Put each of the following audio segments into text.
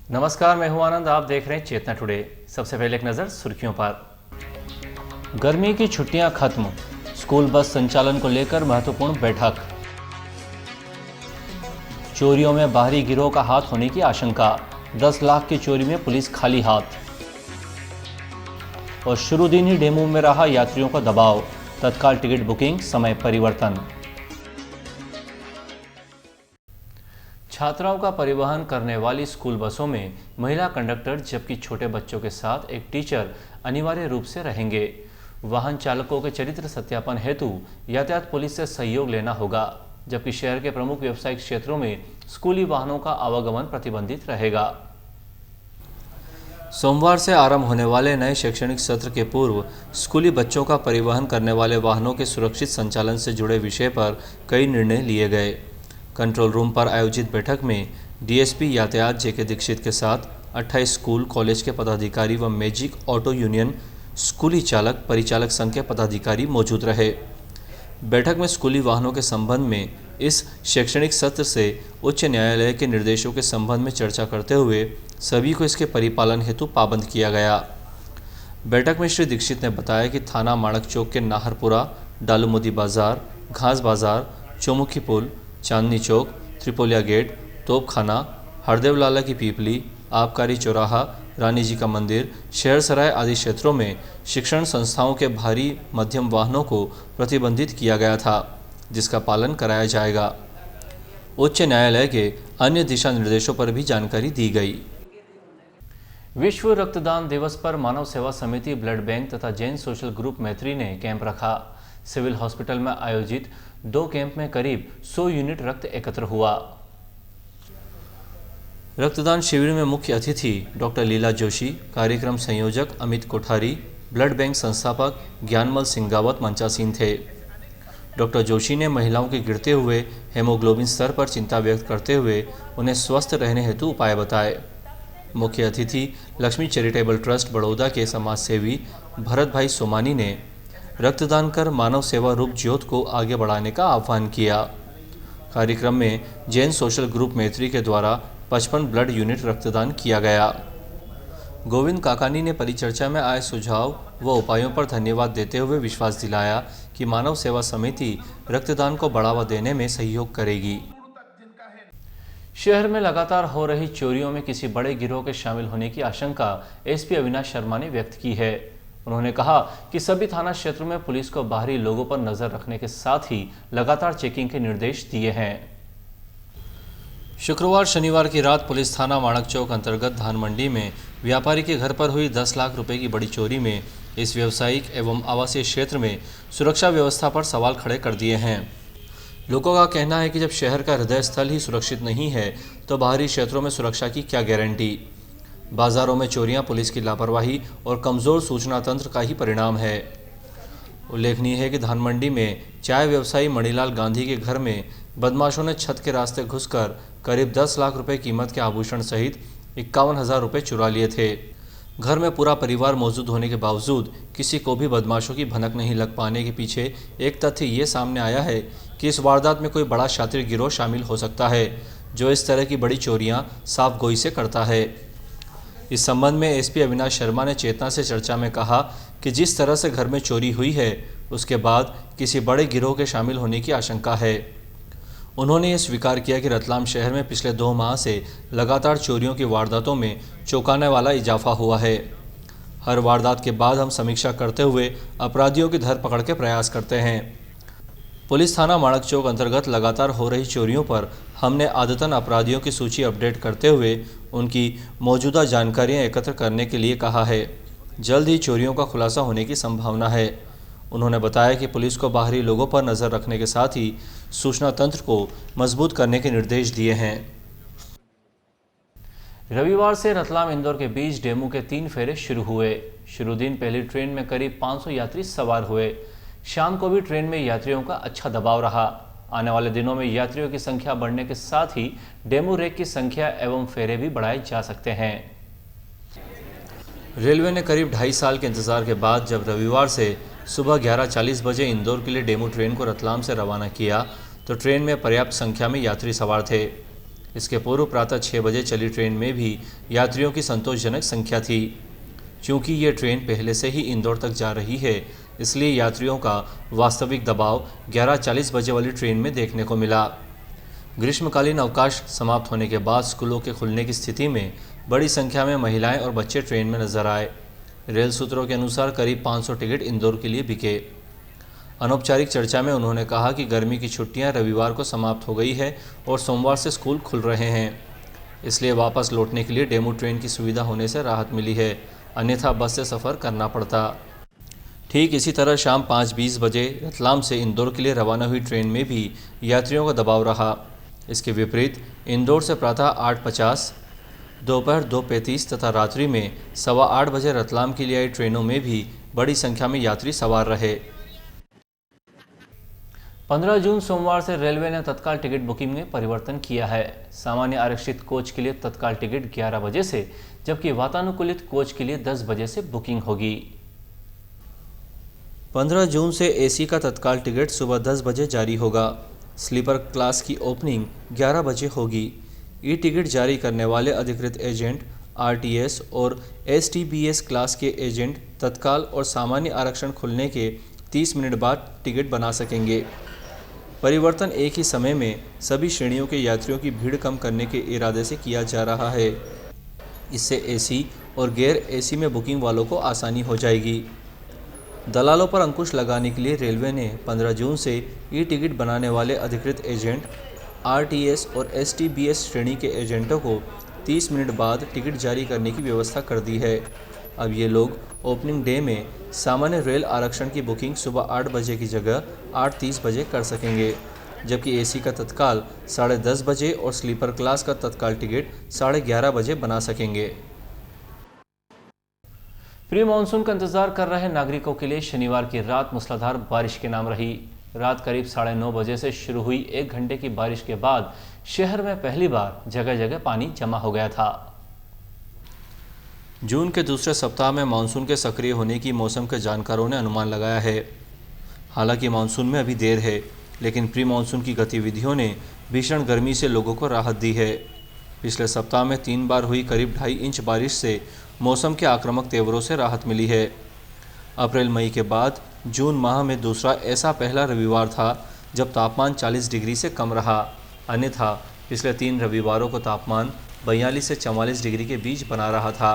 नमस्कार, मैं हूं आनंद। आप देख रहे हैं चेतना टुडे। सबसे पहले एक नज़र सुर्खियों पर। गर्मी की छुट्टियां खत्म, स्कूल बस संचालन को लेकर महत्वपूर्ण बैठक। चोरियों में बाहरी गिरोह का हाथ होने की आशंका, 10 लाख की चोरी में पुलिस खाली हाथ। और शुरू दिन ही डेमू में रहा यात्रियों का दबाव, तत्काल टिकट बुकिंग समय परिवर्तन। छात्राओं का परिवहन करने वाली स्कूल बसों में महिला कंडक्टर जबकि छोटे बच्चों के साथ एक टीचर अनिवार्य रूप से रहेंगे। वाहन चालकों के चरित्र सत्यापन हेतु यातायात पुलिस से सहयोग लेना होगा, जबकि शहर के प्रमुख व्यावसायिक क्षेत्रों में स्कूली वाहनों का आवागमन प्रतिबंधित रहेगा। सोमवार से आरंभ होने वाले नए शैक्षणिक सत्र के पूर्व स्कूली बच्चों का परिवहन करने वाले वाहनों के सुरक्षित संचालन से जुड़े विषय पर कई निर्णय लिए गए। कंट्रोल रूम पर आयोजित बैठक में डीएसपी यातायात जेके दीक्षित के साथ 28 स्कूल कॉलेज के पदाधिकारी व मैजिक ऑटो यूनियन स्कूली चालक परिचालक संघ के पदाधिकारी मौजूद रहे। बैठक में स्कूली वाहनों के संबंध में इस शैक्षणिक सत्र से उच्च न्यायालय के निर्देशों के संबंध में चर्चा करते हुए सभी को इसके परिपालन हेतु पाबंद किया गया। बैठक में श्री दीक्षित ने बताया कि थाना माणक चौक के नाहरपुरा, डालूमोदी बाजार, घास बाजार, चौमुखी पुल, चांदनी चौक, त्रिपोलिया गेट, तोपखाना, हरदेव लाला की पीपली, आबकारी चौराहा, रानी जी का मंदिर, शहर सराय आदि क्षेत्रों में शिक्षण संस्थाओं के भारी मध्यम वाहनों को प्रतिबंधित किया गया था, जिसका पालन कराया जाएगा। उच्च न्यायालय के अन्य दिशा निर्देशों पर भी जानकारी दी गई। विश्व रक्तदान दिवस पर मानव सेवा समिति, ब्लड बैंक तथा जैन सोशल ग्रुप मैत्री ने कैंप रखा। सिविल हॉस्पिटल में आयोजित 2 कैंप में करीब 100 यूनिट रक्त एकत्र हुआ। रक्तदान शिविर में मुख्य अतिथि डॉक्टर लीला जोशी, कार्यक्रम संयोजक अमित कोठारी, ब्लड बैंक संस्थापक ज्ञानमल सिंगावत मंचासीन थे। डॉक्टर जोशी ने महिलाओं के गिरते हुए हेमोग्लोबिन स्तर पर चिंता व्यक्त करते हुए उन्हें स्वस्थ रहने हेतु उपाय बताए। मुख्य अतिथि लक्ष्मी चैरिटेबल ट्रस्ट बड़ौदा के समाज सेवी भरत भाई सोमानी ने रक्तदान कर मानव सेवा रूप ज्योत को आगे बढ़ाने का आह्वान किया। कार्यक्रम में जैन सोशल ग्रुप मैत्री के द्वारा 55 ब्लड यूनिट रक्तदान किया गया। गोविंद काकानी ने परिचर्चा में आए सुझाव व उपायों पर धन्यवाद देते हुए विश्वास दिलाया कि मानव सेवा समिति रक्तदान को बढ़ावा देने में सहयोग करेगी। शहर में लगातार हो रही चोरियों में किसी बड़े गिरोह के शामिल होने की आशंका एसपी अविनाश शर्मा ने व्यक्त की है। उन्होंने कहा कि सभी थाना क्षेत्रों में पुलिस को बाहरी लोगों पर नजर रखने के साथ ही लगातार चेकिंग के निर्देश दिए हैं। शुक्रवार शनिवार की रात पुलिस थाना माणक चौक अंतर्गत धान मंडी में व्यापारी के घर पर हुई 10 लाख रुपए की बड़ी चोरी में इस व्यावसायिक एवं आवासीय क्षेत्र में सुरक्षा व्यवस्था पर सवाल खड़े कर दिए हैं। लोगों का कहना है कि जब शहर का हृदय स्थल ही सुरक्षित नहीं है तो बाहरी क्षेत्रों में सुरक्षा की क्या गारंटी। बाजारों में चोरियां पुलिस की लापरवाही और कमज़ोर सूचना तंत्र का ही परिणाम है। उल्लेखनीय है कि धानमंडी में चाय व्यवसायी मणिलाल गांधी के घर में बदमाशों ने छत के रास्ते घुसकर करीब 10 लाख रुपए कीमत के आभूषण सहित 51,000 रुपये चुरा लिए थे। घर में पूरा परिवार मौजूद होने के बावजूद किसी को भी बदमाशों की भनक नहीं लग पाने के पीछे एक तथ्य ये सामने आया है कि इस वारदात में कोई बड़ा शातिर गिरोह शामिल हो सकता है, जो इस तरह की बड़ी चोरियां साफ गोई से करता है। इस संबंध में एसपी अविनाश शर्मा ने चेतना से चर्चा में कहा कि जिस तरह से घर में चोरी हुई है उसके बाद किसी बड़े गिरोह के शामिल होने की आशंका है। उन्होंने ये स्वीकार किया कि रतलाम शहर में पिछले 2 माह से लगातार चोरियों की वारदातों में चौंकाने वाला इजाफा हुआ है। हर वारदात के बाद हम समीक्षा करते हुए अपराधियों की धरपकड़ के प्रयास करते हैं। पुलिस थाना माणक चौक अंतर्गत लगातार हो रही चोरियों पर हमने आदतन अपराधियों की सूची अपडेट करते हुए उनकी मौजूदा जानकारियां एकत्र करने के लिए कहा है। जल्द ही चोरियों का खुलासा होने की संभावना है। उन्होंने बताया कि पुलिस को बाहरी लोगों पर नज़र रखने के साथ ही सूचना तंत्र को मजबूत करने के निर्देश दिए हैं। रविवार से रतलाम इंदौर के बीच डेमू के 3 फेरे शुरू हुए। शुरू दिन पहली ट्रेन में करीब 500 यात्री सवार हुए। शाम को भी ट्रेन में यात्रियों का अच्छा दबाव रहा। आने वाले दिनों में यात्रियों की संख्या बढ़ने के साथ ही डेमू रेक की संख्या एवं फेरे भी बढ़ाए जा सकते हैं। रेलवे ने करीब 2.5 साल के इंतजार के बाद जब रविवार से सुबह 11:40 बजे इंदौर के लिए डेमू ट्रेन को रतलाम से रवाना किया तो ट्रेन में पर्याप्त संख्या में यात्री सवार थे। इसके पूर्व प्रातः 6 बजे चली ट्रेन में भी यात्रियों की संतोषजनक संख्या थी। चूँकि ये ट्रेन पहले से ही इंदौर तक जा रही है, इसलिए यात्रियों का वास्तविक दबाव 11:40 बजे वाली ट्रेन में देखने को मिला। ग्रीष्मकालीन अवकाश समाप्त होने के बाद स्कूलों के खुलने की स्थिति में बड़ी संख्या में महिलाएं और बच्चे ट्रेन में नजर आए। रेल सूत्रों के अनुसार करीब 500 टिकट इंदौर के लिए बिके। अनौपचारिक चर्चा में उन्होंने कहा कि गर्मी की छुट्टियां रविवार को समाप्त हो गई है और सोमवार से स्कूल खुल रहे हैं, इसलिए वापस लौटने के लिए डेमू ट्रेन की सुविधा होने से राहत मिली है, अन्यथा बस से सफ़र करना पड़ता। ठीक इसी तरह शाम 5:20 बजे रतलाम से इंदौर के लिए रवाना हुई ट्रेन में भी यात्रियों का दबाव रहा। इसके विपरीत इंदौर से प्रातः 8:50, दोपहर 2:35 तथा रात्रि में 8:15 बजे रतलाम के लिए आई ट्रेनों में भी बड़ी संख्या में यात्री सवार रहे। 15 जून सोमवार से रेलवे ने तत्काल टिकट बुकिंग में परिवर्तन किया है। सामान्य आरक्षित कोच के लिए तत्काल टिकट 11 बजे से, जबकि वातानुकूलित कोच के लिए 10 बजे से बुकिंग होगी। 15 जून से एसी का तत्काल टिकट सुबह 10 बजे जारी होगा। स्लीपर क्लास की ओपनिंग 11 बजे होगी। ई टिकट जारी करने वाले अधिकृत एजेंट, आरटीएस और एसटीबीएस क्लास के एजेंट तत्काल और सामान्य आरक्षण खुलने के 30 मिनट बाद टिकट बना सकेंगे। परिवर्तन एक ही समय में सभी श्रेणियों के यात्रियों की भीड़ कम करने के इरादे से किया जा रहा है। इससे एसी और गैर एसी में बुकिंग वालों को आसानी हो जाएगी। दलालों पर अंकुश लगाने के लिए रेलवे ने 15 जून से ई टिकट बनाने वाले अधिकृत एजेंट, आरटीएस और एसटीबीएस श्रेणी के एजेंटों को 30 मिनट बाद टिकट जारी करने की व्यवस्था कर दी है। अब ये लोग ओपनिंग डे में सामान्य रेल आरक्षण की बुकिंग सुबह 8 बजे की जगह 8:30 बजे कर सकेंगे, जबकि एसी का तत्काल 10:30 बजे और स्लीपर क्लास का तत्काल टिकट 11:30 बजे बना सकेंगे। प्री मानसून का इंतजार कर रहे नागरिकों के लिए शनिवार की रात मूसलाधार बारिश के नाम रही। रात करीब 9:30 बजे से शुरू हुई 1 घंटे की बारिश के बाद शहर में पहली बार जगह जगह पानी जमा हो गया था। जून के दूसरे सप्ताह में मानसून के सक्रिय होने की मौसम के जानकारों ने अनुमान लगाया है। हालांकि मानसून में अभी देर है, लेकिन प्री मानसून की गतिविधियों ने भीषण गर्मी से लोगों को राहत दी है। पिछले सप्ताह में 3 बार हुई करीब 2.5 इंच बारिश से मौसम के आक्रामक तेवरों से राहत मिली है। अप्रैल मई के बाद जून माह में दूसरा ऐसा पहला रविवार था जब तापमान 40 डिग्री से कम रहा, अन्यथा पिछले 3 रविवारों को तापमान 42 से 44 डिग्री के बीच बना रहा था।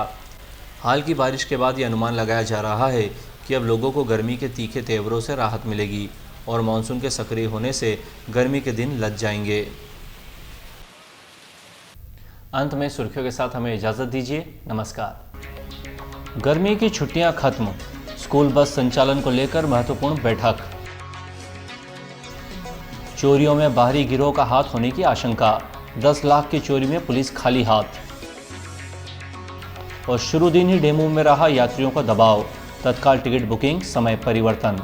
हाल की बारिश के बाद ये अनुमान लगाया जा रहा है कि अब लोगों को गर्मी के तीखे तेवरों से राहत मिलेगी और मानसून के सक्रिय होने से गर्मी के दिन लग जाएंगे। अंत में सुर्खियों के साथ हमें इजाजत दीजिए। नमस्कार। गर्मी की छुट्टियां खत्म, स्कूल बस संचालन को लेकर महत्वपूर्ण बैठक। चोरियों में बाहरी गिरोह का हाथ होने की आशंका, 10 लाख की चोरी में पुलिस खाली हाथ। और शुरू दिन ही डेमू में रहा यात्रियों का दबाव, तत्काल टिकट बुकिंग समय परिवर्तन।